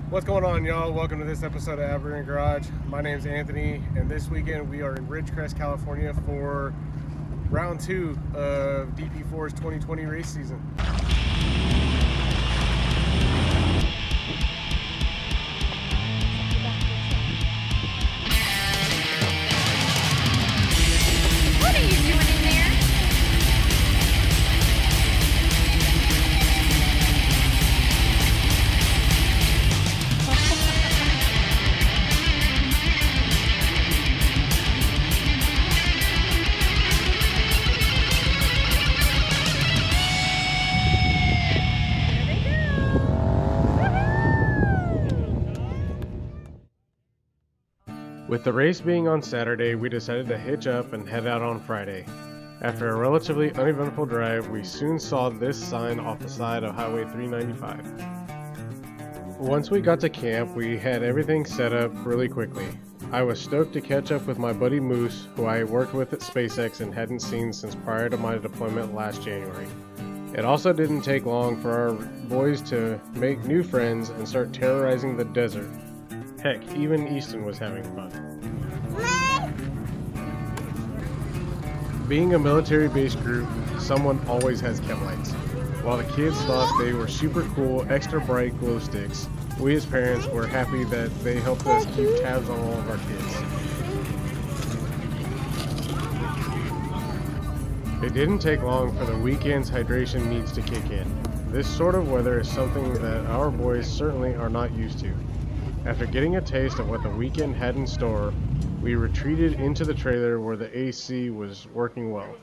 What's going on, y'all? Welcome to this episode of Aberrant Garage. My name's Anthony, and this weekend we are in Ridgecrest, California for round 2 of DP4's 2020 race season. What are you doing in there? Here they go. With the race being on Saturday, we decided to hitch up and head out on Friday. After a relatively uneventful drive, we soon saw this sign off the side of Highway 395. Once we got to camp, we had everything set up really quickly. I was stoked to catch up with my buddy Moose, who I worked with at SpaceX and hadn't seen since prior to my deployment last January. It also didn't take long for our boys to make new friends and start terrorizing the desert. Heck, even Easton was having fun. Being a military-based group, someone always has chem lights. While the kids thought they were super cool, extra bright glow sticks, we as parents were happy that they helped us keep tabs on all of our kids. It didn't take long for the weekend's hydration needs to kick in. This sort of weather is something that our boys certainly are not used to. After getting a taste of what the weekend had in store, we retreated into the trailer where the AC was working well.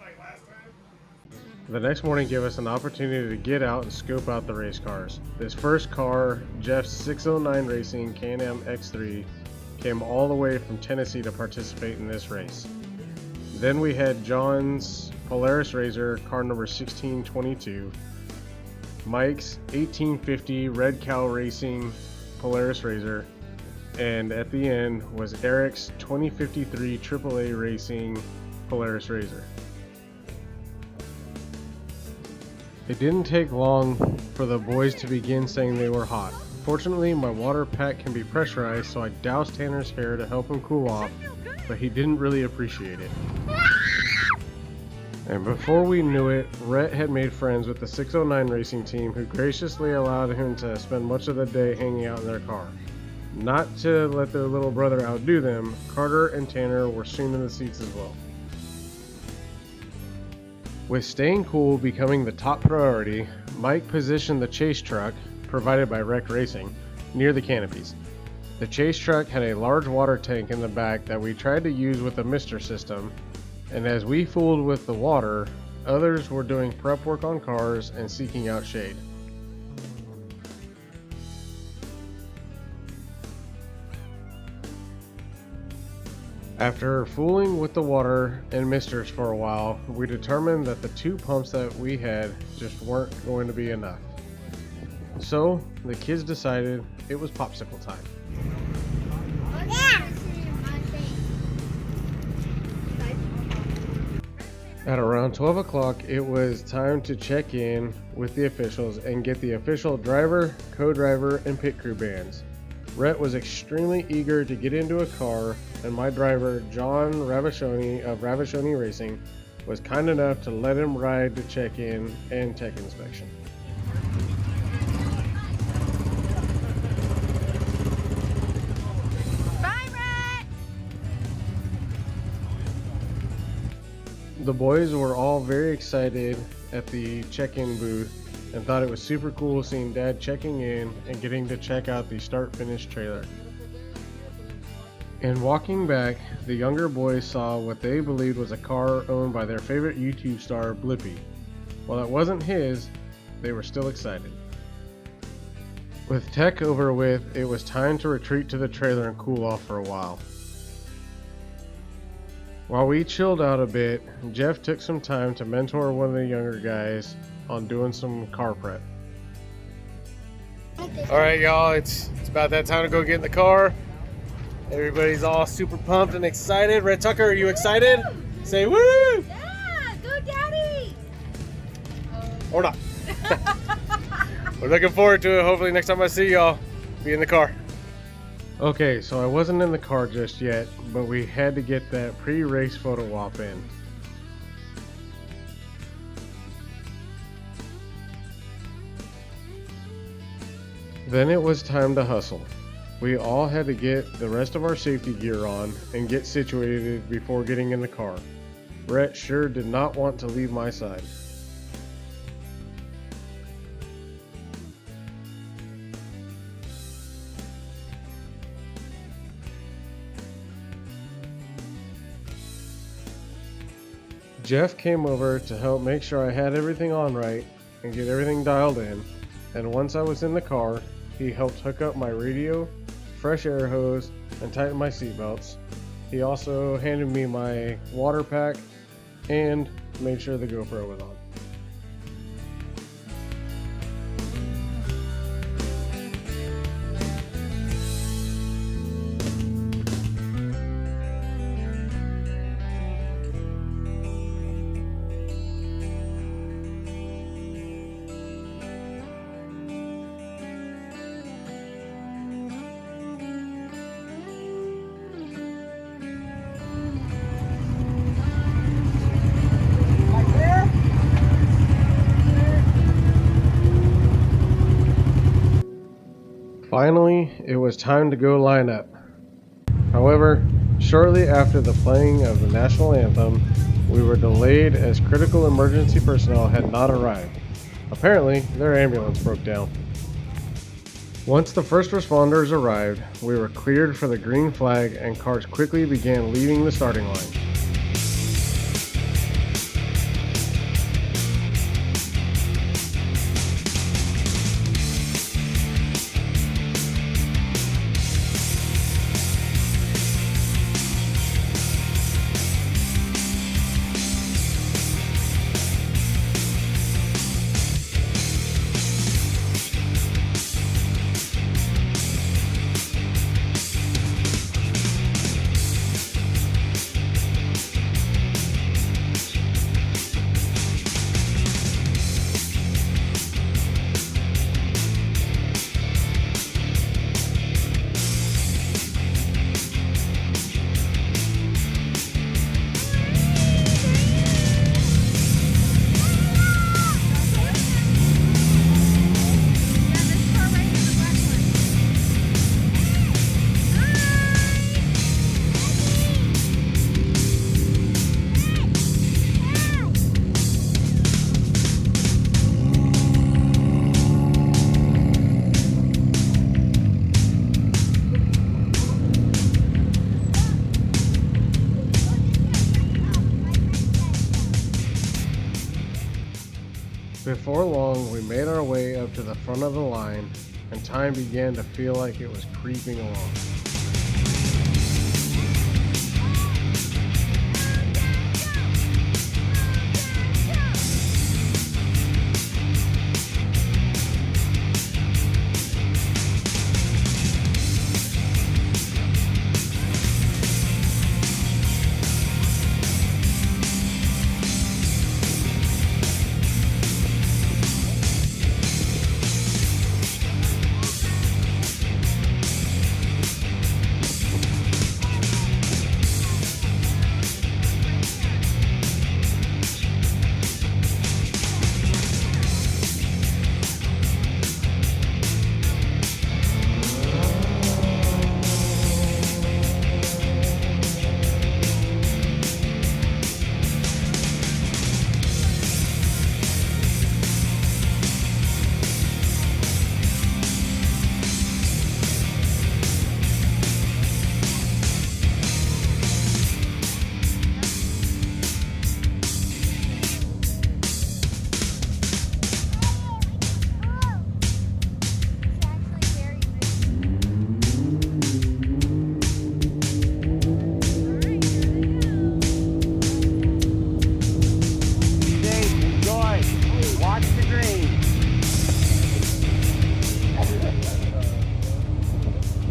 The next morning gave us an opportunity to get out and scope out the race cars. This first car, Jeff's 609 Racing Can-Am X3, came all the way from Tennessee to participate in this race. Then we had John's Polaris RZR, car number 1622, Mike's 1850 Red Cow Racing Polaris RZR, and at the end was Eric's 2053 AAA Racing Polaris RZR. It didn't take long for the boys to begin saying they were hot. Fortunately, my water pack can be pressurized, so I doused Tanner's hair to help him cool off, but he didn't really appreciate it. And before we knew it, Rhett had made friends with the 609 Racing team, who graciously allowed him to spend much of the day hanging out in their car. Not to let their little brother outdo them, Carter and Tanner were soon in the seats as well. With staying cool becoming the top priority, Mike positioned the chase truck, provided by Rec Racing, near the canopies. The chase truck had a large water tank in the back that we tried to use with the mister system, and as we fooled with the water, others were doing prep work on cars and seeking out shade. After fooling with the water and misters for a while, we determined that the 2 pumps that we had just weren't going to be enough. So, the kids decided it was popsicle time. At around 12 o'clock, it was time to check in with the officials and get the official driver, co-driver, and pit crew bands. Rhett was extremely eager to get into a car, and my driver, John Ravashoni of Ravashoni Racing, was kind enough to let him ride to check in and tech inspection. Bye, Rhett. The boys were all very excited at the check-in booth and thought it was super cool seeing Dad checking in and getting to check out the start-finish trailer. In walking back, the younger boys saw what they believed was a car owned by their favorite YouTube star, Blippi. While it wasn't his, they were still excited. With tech over with, it was time to retreat to the trailer and cool off for a while. While we chilled out a bit, Jeff took some time to mentor one of the younger guys on doing some car prep. Alright y'all, it's about that time to go get in the car. Everybody's all super pumped and excited. Red Tucker, are you excited? Say woo! Yeah, go daddy! Or not. We're looking forward to it. Hopefully next time I see y'all, Be in the car. Okay, so I wasn't in the car just yet, but we had to get that pre-race photo op in. Then it was time to hustle. We all had to get the rest of our safety gear on and get situated before getting in the car. Rhett sure did not want to leave my side. Jeff came over to help make sure I had everything on right and get everything dialed in, and once I was in the car, he helped hook up my radio, fresh air hose, and tighten my seatbelts. He also handed me my water pack and made sure the GoPro was on. Finally, it was time to go line up. However, shortly after the playing of the national anthem, we were delayed as critical emergency personnel had not arrived. Apparently, their ambulance broke down. Once the first responders arrived, we were cleared for the green flag and cars quickly began leaving the starting line. Before long, we made our way up to the front of the line, and time began to feel like it was creeping along.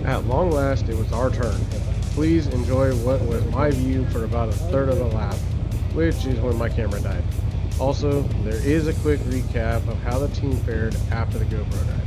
At long last, it was our turn. Please enjoy what was my view for about a third of the lap, which is when my camera died. Also, there is a quick recap of how the team fared after the GoPro died.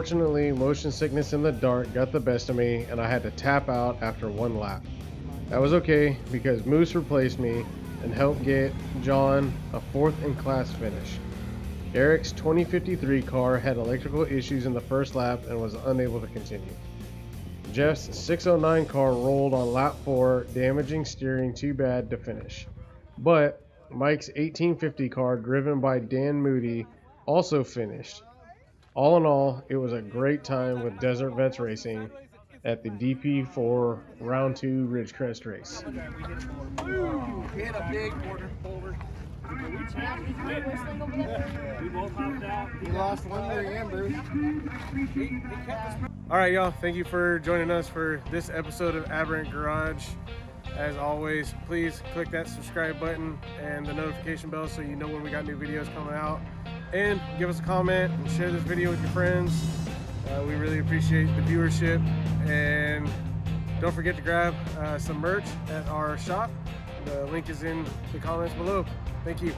Unfortunately, motion sickness in the dark got the best of me and I had to tap out after one lap. That was okay because Moose replaced me and helped get John a 4th in class finish. Eric's 2053 car had electrical issues in the first lap and was unable to continue. Jeff's 609 car rolled on lap 4, damaging steering too bad to finish. But Mike's 1850 car, driven by Dan Moody, also finished. All in all, it was a great time with Desert Vets Racing at the DP4 Round 2 Ridgecrest race. Hit a big border forward. We both hopped out. He lost one to the Amber. All right, y'all. Thank you for joining us for this episode of Aberrant Garage. As always, please click that subscribe button and the notification bell so you know when we got new videos coming out. And give us a comment and share this video with your friends. We really appreciate the viewership. And don't forget to grab some merch at our shop. The link is in the comments below. Thank you.